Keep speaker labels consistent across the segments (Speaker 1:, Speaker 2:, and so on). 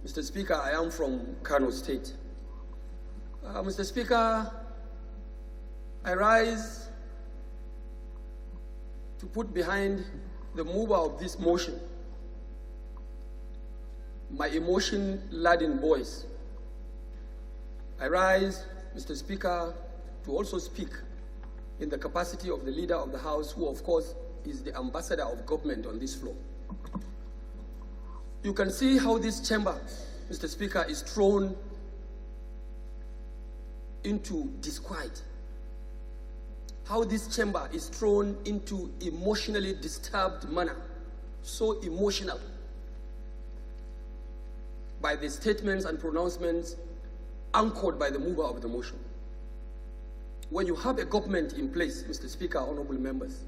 Speaker 1: Mr. Speaker, I am from Kano State. Mr. Speaker, I rise to put behind the mover of this motion my emotion-laden voice. I rise, Mr. Speaker, to also speak in the capacity of the Leader of the House, who of course is the ambassador of government on this floor. You can see how this chamber, Mr. Speaker, is thrown into disquiet. How this chamber is thrown into emotionally disturbed manner, so emotional, by the statements and pronouncements anchored by the mover of the motion. When you have a government in place, Mr. Speaker, honorable members,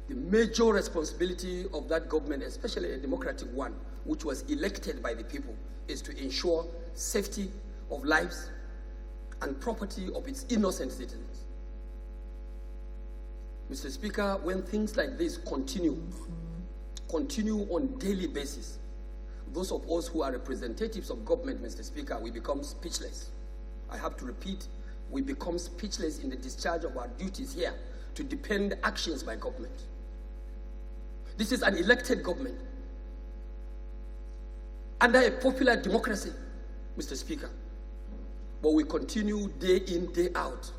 Speaker 1: the major responsibility of that government, especially a democratic one, which was elected by the people, is to ensure safety of lives and property of its innocent citizens. Mr. Speaker, when things like this continue on a daily basis, those of us who are representatives of government, Mr. Speaker, we become speechless. I have to repeat, we become speechless in the discharge of our duties here to defend actions by government. This is an elected government under a popular democracy, Mr. Speaker. But we continue day in, day out,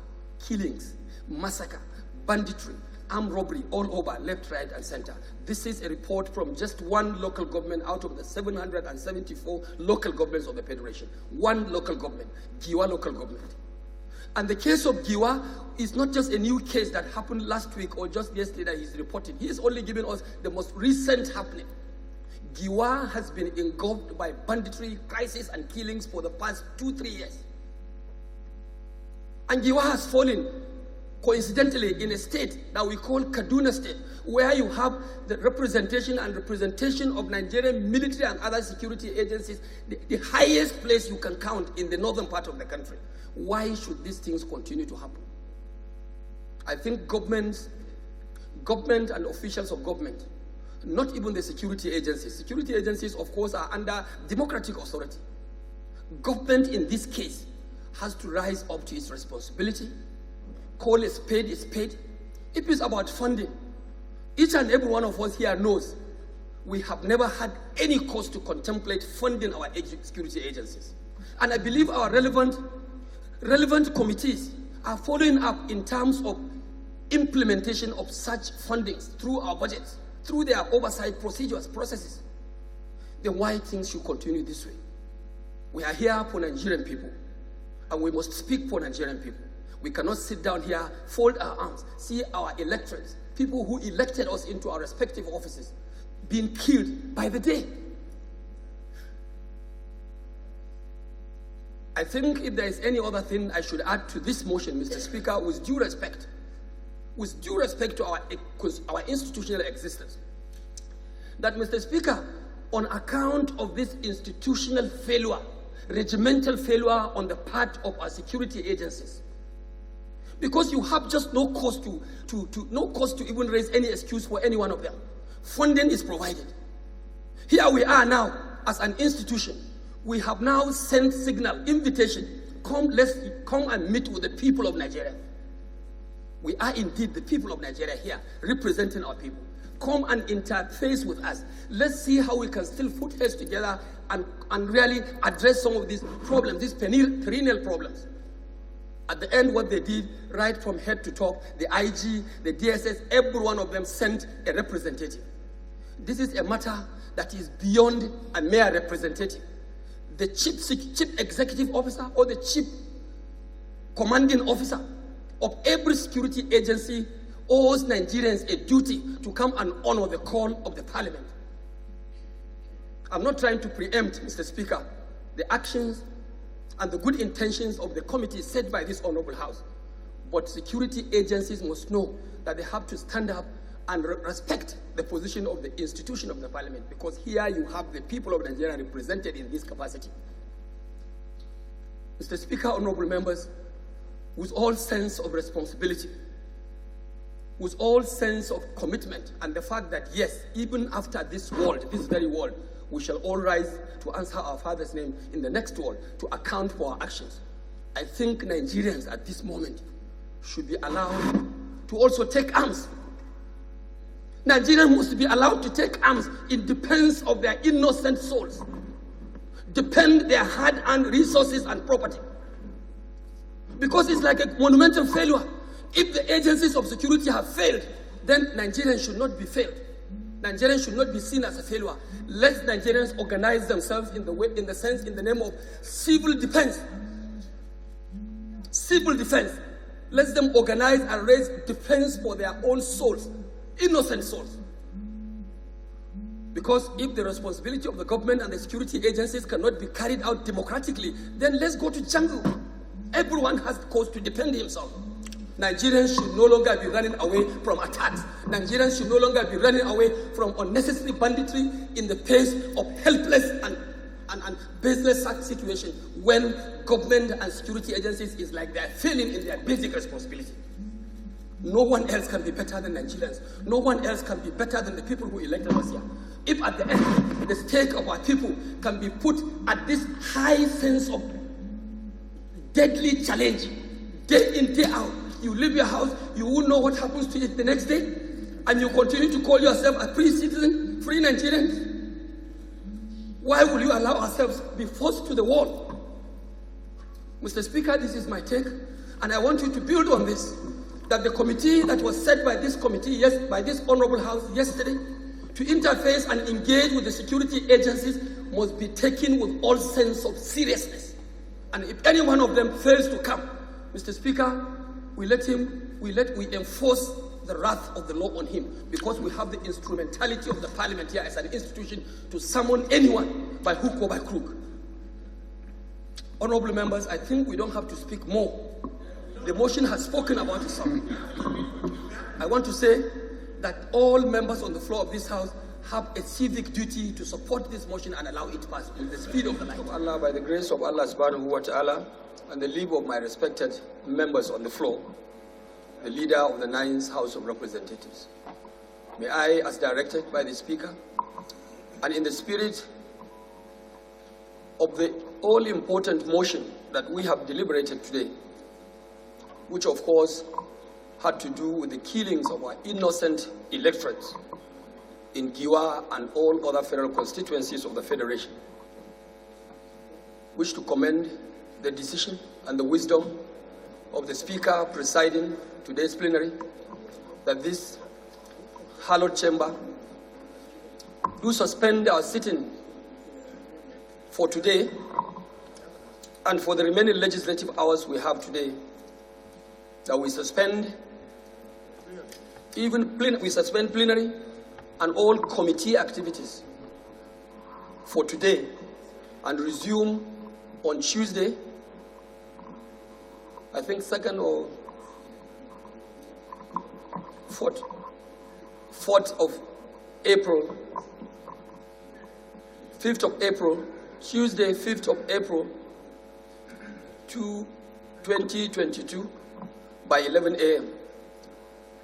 Speaker 1: killings, massacre, banditry, armed robbery all over, left, right, and center. This is a report from just one local government out of the 774 local governments of the Federation. One local government, Giwa local government. And the case of Giwa is not just a new case that happened last week or just yesterday that he's reporting. He is only giving us the most recent happening. Giwa has been engulfed by banditry, crisis, and killings for the past 2-3 years. And Giwa has fallen, coincidentally, in a state that we call Kaduna State, where you have the representation of Nigerian military and other security agencies, the highest place you can count in the northern part of the country. Why should these things continue to happen? I think government and officials of government, not even the security agencies, of course, are under democratic authority. Government in this case has to rise up to its responsibility, call a spade a spade. If it's about funding, each and every one of us here knows we have never had any cause to contemplate funding our security agencies. And I believe our relevant committees are following up in terms of implementation of such fundings through our budgets, through their oversight processes. Then why things should continue this way? We are here for Nigerian people, and we must speak for Nigerian people. We cannot sit down here, fold our arms, see our electorates, people who elected us into our respective offices, being killed by the day. I think if there is any other thing I should add to this motion, Mr. Speaker, with due respect to our institutional existence, that, Mr. Speaker, on account of this institutional failure, regimental failure on the part of our security agencies, because you have just no cause to even raise any excuse for any one of them. Funding is provided. Here we are now as an institution. We have now sent signal, invitation, let's come and meet with the people of Nigeria. We are indeed the people of Nigeria here, representing our people. Come and interface with us. Let's see how we can still put heads together and really address some of these problems, these perennial problems. At the end, what they did, right from head to top, the IG, the DSS, every one of them sent a representative. This is a matter that is beyond a mere representative. The chief executive officer or the chief commanding officer of every security agency owes Nigerians a duty to come and honor the call of the parliament. I'm not trying to preempt, Mr. Speaker, the actions and the good intentions of the committee set by this honorable house. But security agencies must know that they have to stand up and respect the position of the institution of the parliament, because here you have the people of Nigeria represented in this capacity. Mr. Speaker, honorable members, with all sense of responsibility, with all sense of commitment, and the fact that, yes, even after this very world, we shall all rise to answer our Father's name in the next world, to account for our actions. I think Nigerians at this moment should be allowed to also take arms. Nigerians must be allowed to take arms in defense of their innocent souls, defend their hard-earned resources and property. Because it's like a monumental failure. If the agencies of security have failed, then Nigerians should not be failed. Nigerians should not be seen as a failure. Let Nigerians organize themselves in the name of civil defense. Civil defense. Let them organize and raise defense for their own souls, innocent souls. Because if the responsibility of the government and the security agencies cannot be carried out democratically, then let's go to jungle. Everyone has cause to defend himself. Nigerians should no longer be running away from attacks. Nigerians should no longer be running away from unnecessary banditry in the face of helpless and baseless situation when government and security agencies is like they're failing in their basic responsibility. No one else can be better than Nigerians. No one else can be better than the people who elected us here. If at the end, the stake of our people can be put at this high sense of deadly challenge, day in, day out, you leave your house, you won't know what happens to it the next day, and you continue to call yourself a free citizen, free Nigerian. Why will you allow ourselves be forced to the wall? Mr. Speaker, this is my take, and I want you to build on this, that the committee that was set by this committee, yes, by this honorable house yesterday, to interface and engage with the security agencies must be taken with all sense of seriousness. And if any one of them fails to come, Mr. Speaker, we enforce the wrath of the law on him, because we have the instrumentality of the parliament here as an institution to summon anyone by hook or by crook. Honorable members, I think we don't have to speak more. The motion has spoken about itself. I want to say that all members on the floor of this house have a civic duty to support this motion and allow it to pass with the speed of the light. Allah, by the grace of Allah subhanahu wa ta'ala, and the leave of my respected members on the floor, the leader of the 9th House of Representatives, may I, as directed by the Speaker, and in the spirit of the all-important motion that we have deliberated today, which of course had to do with the killings of our innocent electorates in Giwa and all other federal constituencies of the Federation, wish to commend the decision and the wisdom of the Speaker presiding today's plenary, that this hallowed chamber do suspend our sitting for today and for the remaining legislative hours we have today, that we suspend plenary and all committee activities for today and resume on Tuesday, I think 2nd or 4th of April, 5th of April, Tuesday, 5th of April, 2022 by 11 a.m.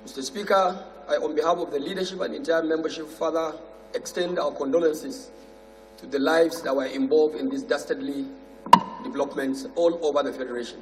Speaker 1: Mr. Speaker, I, on behalf of the leadership and entire membership, further extend our condolences to the lives that were involved in these dastardly developments all over the Federation.